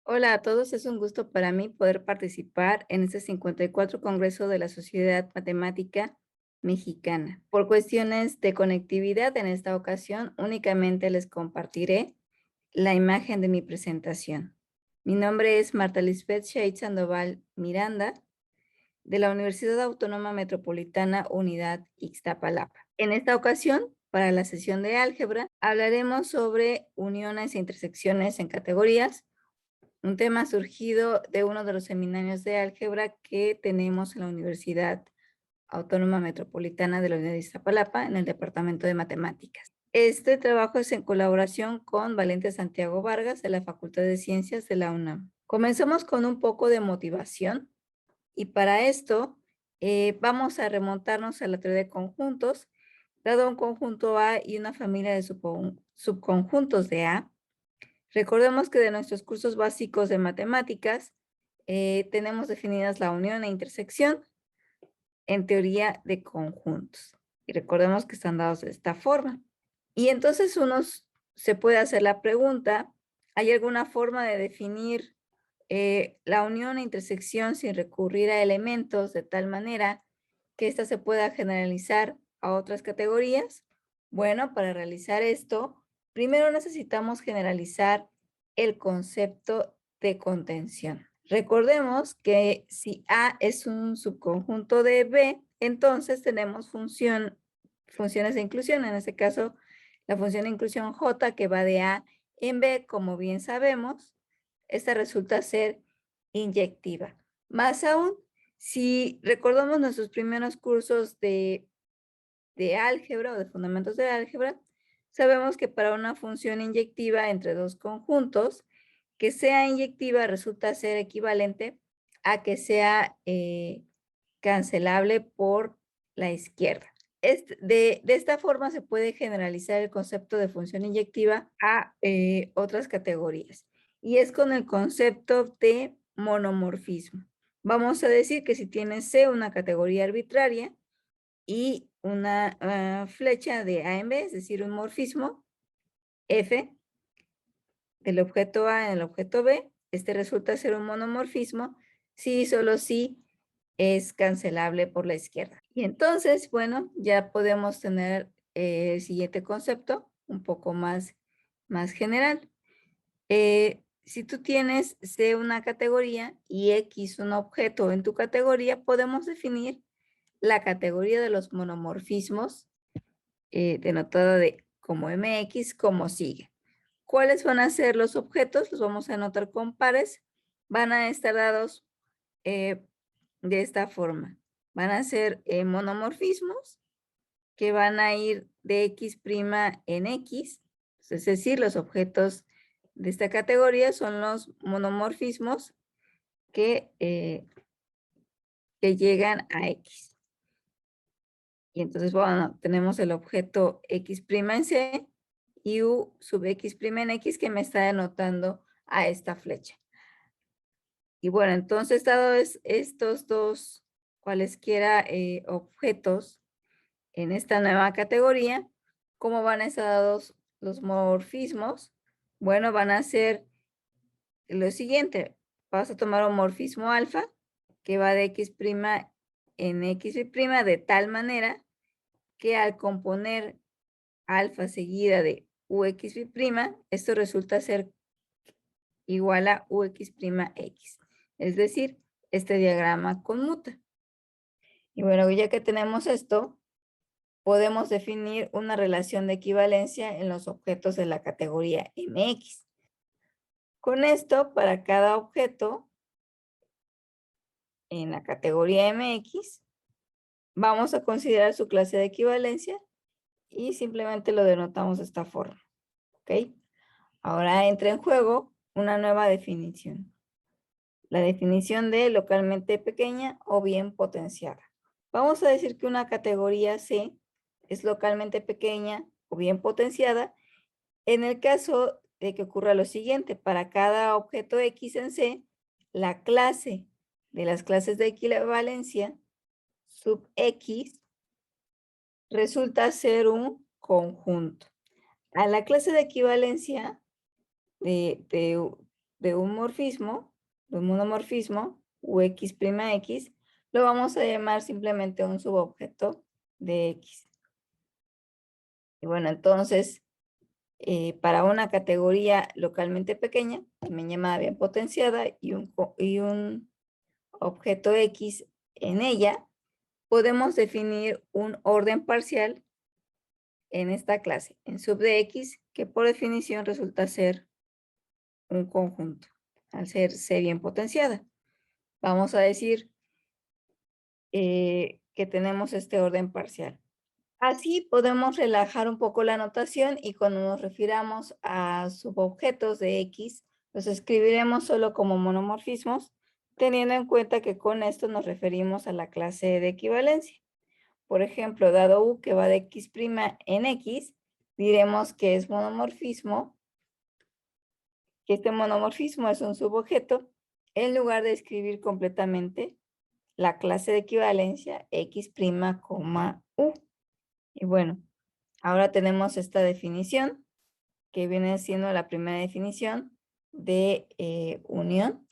Hola a todos, es un gusto para mí poder participar en este 54 Congreso de la Sociedad Matemática Mexicana. Por cuestiones de conectividad, en esta ocasión únicamente les compartiré la imagen de mi presentación. Mi nombre es Marta Lisbeth Shade Sandoval Miranda, de la Universidad Autónoma Metropolitana Unidad Ixtapalapa. En esta ocasión, para la sesión de álgebra, hablaremos sobre uniones e intersecciones en categorías, un tema surgido de uno de los seminarios de álgebra que tenemos en la Universidad Autónoma Metropolitana de la Unidad de Iztapalapa, en el Departamento de Matemáticas. Este trabajo es en colaboración con Valente Santiago Vargas de la Facultad de Ciencias de la UNAM. Comenzamos con un poco de motivación y para esto vamos a remontarnos a la teoría de conjuntos. Dado un conjunto A y una familia de subconjuntos de A, recordemos que de nuestros cursos básicos de matemáticas tenemos definidas la unión e intersección en teoría de conjuntos. Y recordemos que están dados de esta forma. Y entonces se puede hacer la pregunta, ¿hay alguna forma de definir la unión e intersección sin recurrir a elementos de tal manera que ésta se pueda generalizar a otras categorías? Bueno, para realizar esto, primero necesitamos generalizar el concepto de contención. Recordemos que si A es un subconjunto de B, entonces tenemos funciones de inclusión, en este caso la función de inclusión J que va de A en B, como bien sabemos, esta resulta ser inyectiva. Más aún, si recordamos nuestros primeros cursos de álgebra o de fundamentos de álgebra, sabemos que para una función inyectiva entre dos conjuntos, que sea inyectiva resulta ser equivalente a que sea cancelable por la izquierda. De esta forma se puede generalizar el concepto de función inyectiva a otras categorías. Y es con el concepto de monomorfismo. Vamos a decir que si tiene C una categoría arbitraria y una flecha de A en B, es decir, un morfismo, F del objeto A en el objeto B, este resulta ser un monomorfismo si y solo si es cancelable por la izquierda. Y entonces, bueno, ya podemos tener el siguiente concepto, un poco más general. Si tú tienes C una categoría y X un objeto en tu categoría, podemos definir la categoría de los monomorfismos, denotada como MX, como sigue. ¿Cuáles van a ser los objetos? Los vamos a anotar con pares. Van a estar dados de esta forma. Van a ser monomorfismos que van a ir de X' en X. Es decir, los objetos de esta categoría son los monomorfismos que llegan a X. Y entonces, bueno, tenemos el objeto X' en C y U sub X' en X que me está denotando a esta flecha. Y bueno, entonces, dados estos dos cualesquiera objetos en esta nueva categoría, ¿cómo van a estar dados los morfismos? Bueno, van a ser lo siguiente. Vas a tomar un morfismo alfa que va de X' en X' de tal manera que al componer alfa seguida de UX', esto resulta ser igual a UX', X. Es decir, este diagrama conmuta. Y bueno, ya que tenemos esto, podemos definir una relación de equivalencia en los objetos de la categoría MX. Con esto, para cada objeto en la categoría MX, vamos a considerar su clase de equivalencia y simplemente lo denotamos de esta forma. ¿Ok? Ahora entra en juego una nueva definición. La definición de localmente pequeña o bien potenciada. Vamos a decir que una categoría C es localmente pequeña o bien potenciada en el caso de que ocurra lo siguiente. Para cada objeto X en C, la clase de las clases de equivalencia sub X resulta ser un conjunto. A la clase de equivalencia de de un morfismo, de un monomorfismo, u X', lo vamos a llamar simplemente un subobjeto de X. Y bueno, entonces, para una categoría localmente pequeña, también llamada bien potenciada, y un objeto X en ella, podemos definir un orden parcial en esta clase, en sub de X, que por definición resulta ser un conjunto, al ser C bien potenciada. Vamos a decir que tenemos este orden parcial. Así podemos relajar un poco la notación y cuando nos refiramos a subobjetos de X, los escribiremos solo como monomorfismos, teniendo en cuenta que con esto nos referimos a la clase de equivalencia. Por ejemplo, dado U que va de X' en X, diremos que es monomorfismo, que este monomorfismo es un subobjeto, en lugar de escribir completamente la clase de equivalencia X', U. Y bueno, ahora tenemos esta definición, que viene siendo la primera definición de unión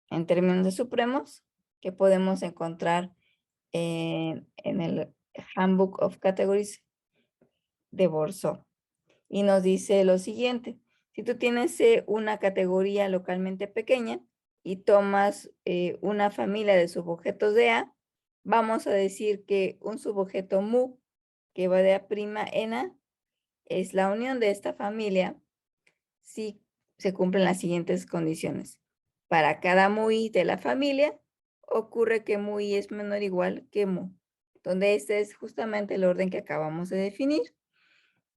en términos de supremos, que podemos encontrar en el Handbook of Categories de Borsó. Y nos dice lo siguiente: si tú tienes una categoría localmente pequeña y tomas una familia de subobjetos de A, vamos a decir que un subobjeto mu que va de A' en A es la unión de esta familia si se cumplen las siguientes condiciones. Para cada mu i de la familia, ocurre que mu i es menor o igual que mu, donde este es justamente el orden que acabamos de definir.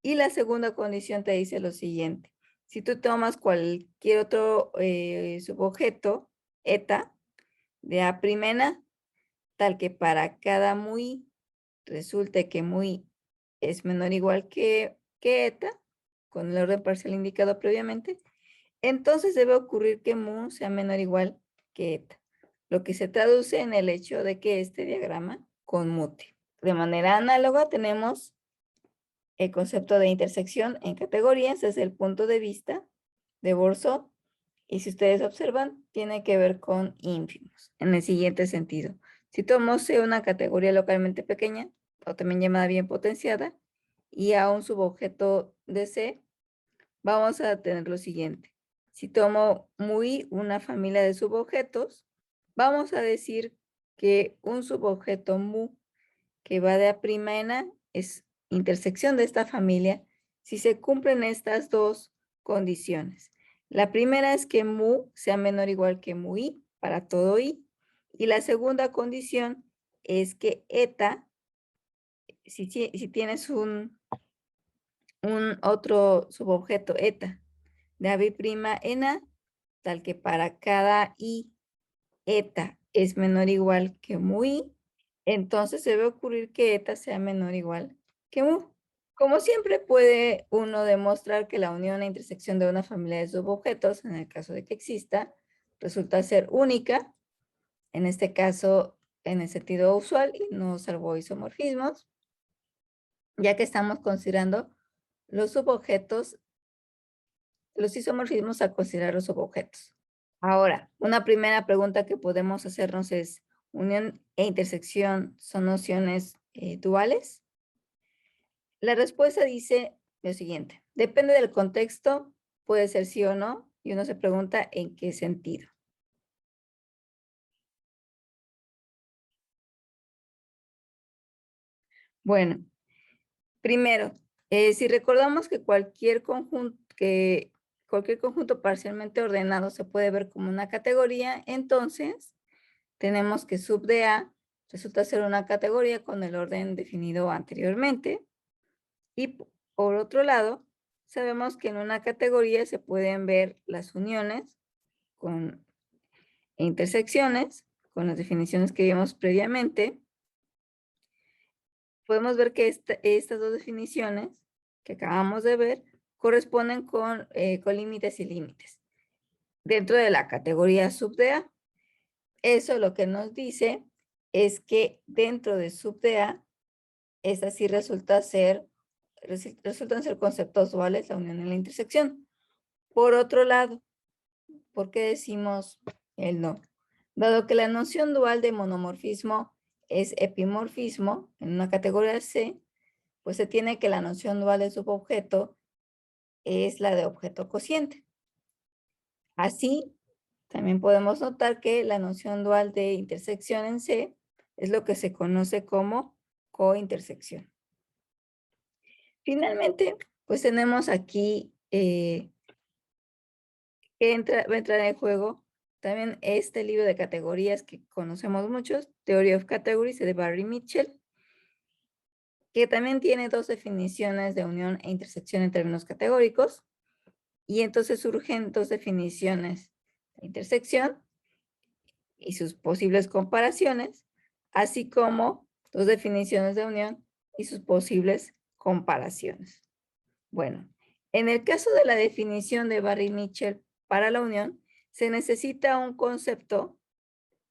Y la segunda condición te dice lo siguiente: si tú tomas cualquier otro subobjeto, eta, de A' en A, tal que para cada mu i resulte que mu i es menor o igual que eta, con el orden parcial indicado previamente, entonces debe ocurrir que mu sea menor o igual que eta, lo que se traduce en el hecho de que este diagrama conmute. De manera análoga tenemos el concepto de intersección en categorías desde el punto de vista de Borsó, y si ustedes observan, tiene que ver con ínfimos, en el siguiente sentido. Si tomo C una categoría localmente pequeña, o también llamada bien potenciada, y a un subobjeto de C, vamos a tener lo siguiente. Si tomo mu i una familia de subobjetos, vamos a decir que un subobjeto mu que va de A' en A es intersección de esta familia si se cumplen estas dos condiciones. La primera es que mu sea menor o igual que mu i para todo i. Y la segunda condición es que eta, si tienes un otro subobjeto eta de A' en A, tal que para cada i eta es menor o igual que mu i, entonces debe ocurrir que eta sea menor o igual que mu. Como siempre, puede uno demostrar que la unión e intersección de una familia de subobjetos, en el caso de que exista, resulta ser única, en este caso en el sentido usual y no salvo isomorfismos, ya que estamos considerando los subobjetos, los isomorfismos a considerar los subobjetos. Ahora, una primera pregunta que podemos hacernos es: ¿unión e intersección son nociones duales? La respuesta dice lo siguiente: depende del contexto, puede ser sí o no, y uno se pregunta en qué sentido. Bueno, primero, si recordamos que cualquier conjunto parcialmente ordenado se puede ver como una categoría, entonces tenemos que sub de A resulta ser una categoría con el orden definido anteriormente. Y por otro lado, sabemos que en una categoría se pueden ver las uniones e intersecciones con las definiciones que vimos previamente. Podemos ver que estas dos definiciones que acabamos de ver corresponden con límites y límites dentro de la categoría sub de A. Eso lo que nos dice es que dentro de sub de A, esta sí resultan ser conceptos duales, la unión y la intersección. Por otro lado, ¿por qué decimos el no? Dado que la noción dual de monomorfismo es epimorfismo en una categoría C, pues se tiene que la noción dual de subobjeto es la de objeto cociente. Así, también podemos notar que la noción dual de intersección en C es lo que se conoce como cointersección. Finalmente, pues tenemos aquí va a entrar en juego también este libro de categorías que conocemos muchos, Theory of Categories de Barry Mitchell, que también tiene dos definiciones de unión e intersección en términos categóricos. Y entonces surgen dos definiciones de intersección y sus posibles comparaciones, así como dos definiciones de unión y sus posibles comparaciones. Bueno, en el caso de la definición de Barry Mitchell para la unión, se necesita un concepto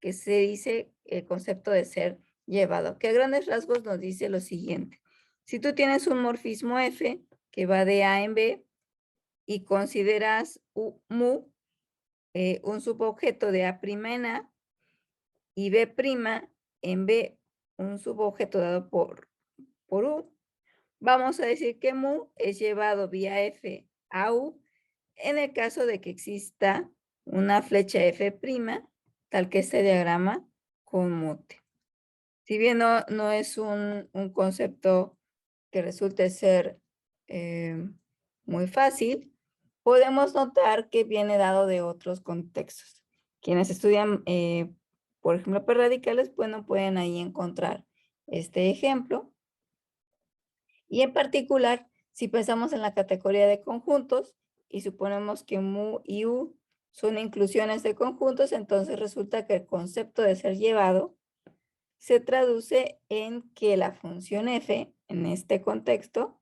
que se dice el concepto de ser llevado, que a grandes rasgos nos dice lo siguiente. Si tú tienes un morfismo F que va de A en B y consideras mu un subobjeto de A' en A y B' en B un subobjeto dado por U, vamos a decir que mu es llevado vía F a U en el caso de que exista una flecha F', tal que este diagrama conmute. Si bien no es un concepto que resulte ser muy fácil, podemos notar que viene dado de otros contextos. Quienes estudian, por ejemplo, radicales, bueno, pueden ahí encontrar este ejemplo. Y en particular, si pensamos en la categoría de conjuntos y suponemos que mu y u son inclusiones de conjuntos, entonces resulta que el concepto de ser llevado se traduce en que la función f, en este contexto,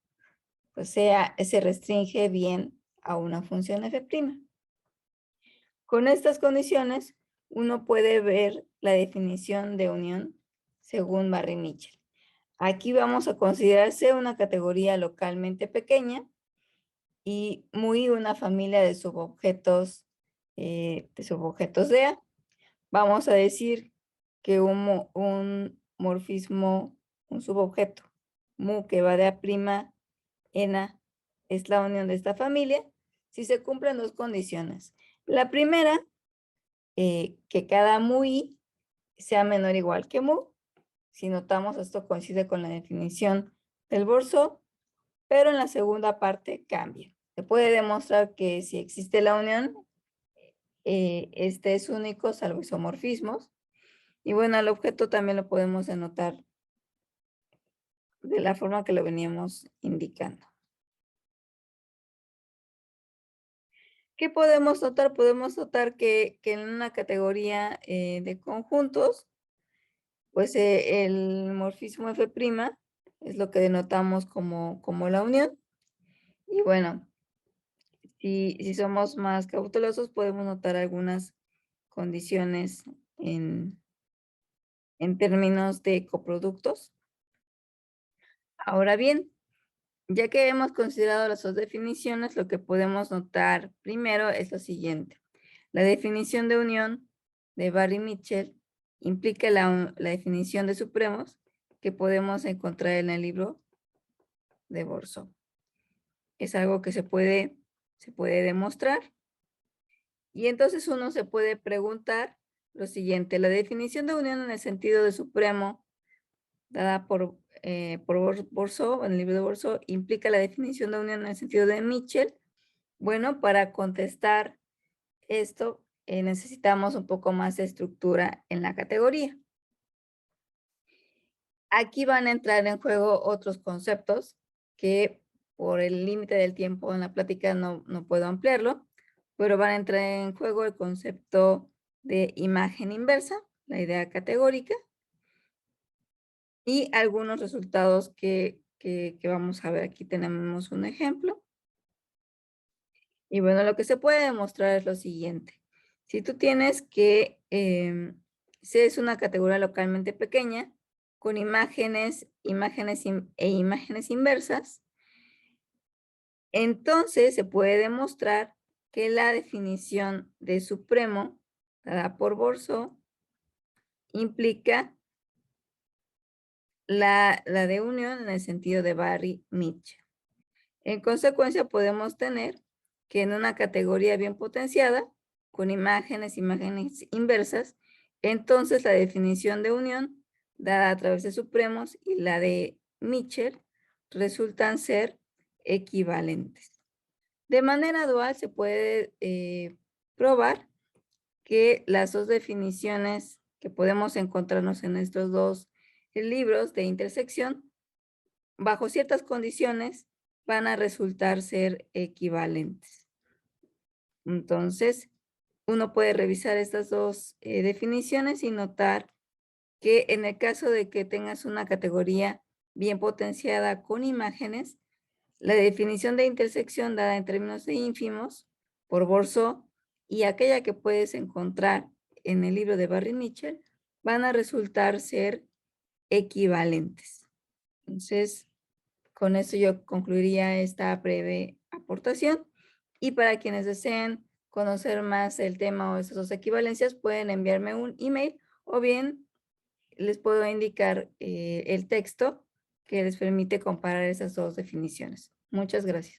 pues se restringe bien a una función f'. Con estas condiciones, uno puede ver la definición de unión según Barry Mitchell. Aquí vamos a considerarse una categoría localmente pequeña y muy una familia de subobjetos de A. Vamos a decir que un morfismo, un subobjeto, mu que va de A' en A, es la unión de esta familia si se cumplen dos condiciones. La primera, que cada mu i sea menor o igual que mu. Si notamos, esto coincide con la definición del Borzó, pero en la segunda parte cambia. Se puede demostrar que si existe la unión, este es único salvo isomorfismos. Y bueno, el objeto también lo podemos denotar de la forma que lo veníamos indicando. ¿Qué podemos notar? Podemos notar que en una categoría de conjuntos, pues el morfismo F' es lo que denotamos como la unión. Y bueno, si somos más cautelosos, podemos notar algunas condiciones en términos de coproductos. Ahora bien, ya que hemos considerado las dos definiciones, lo que podemos notar primero es lo siguiente. La definición de unión de Barry Mitchell implica la definición de supremos que podemos encontrar en el libro de Borzó. Es algo que se puede demostrar. Y entonces uno se puede preguntar lo siguiente. La definición de unión en el sentido de supremo dada por Borzó, en el libro de Borzó, implica la definición de unión en el sentido de Mitchell. Bueno, para contestar esto necesitamos un poco más de estructura en la categoría. Aquí van a entrar en juego otros conceptos que por el límite del tiempo en la plática no puedo ampliarlo, pero van a entrar en juego el concepto de imagen inversa, la idea categórica, y algunos resultados que vamos a ver. Aquí tenemos un ejemplo. Y bueno, lo que se puede demostrar es lo siguiente. Si tú tienes que C es una categoría localmente pequeña con imágenes inversas, entonces se puede demostrar que la definición de supremo dada por Borsó implica la de unión en el sentido de Barry-Mitchell. En consecuencia, podemos tener que en una categoría bien potenciada, con imágenes inversas, entonces la definición de unión, dada a través de supremos, y la de Mitchell, resultan ser equivalentes. De manera dual se puede probar que las dos definiciones que podemos encontrarnos en estos dos libros de intersección, bajo ciertas condiciones, van a resultar ser equivalentes. Entonces, uno puede revisar estas dos definiciones y notar que en el caso de que tengas una categoría bien potenciada con imágenes, la definición de intersección dada en términos de ínfimos por Borsó y aquella que puedes encontrar en el libro de Barry-Mitchell van a resultar ser equivalentes. Entonces, con eso yo concluiría esta breve aportación. Y para quienes deseen conocer más el tema o esas dos equivalencias, pueden enviarme un email o bien les puedo indicar el texto que les permite comparar esas dos definiciones. Muchas gracias.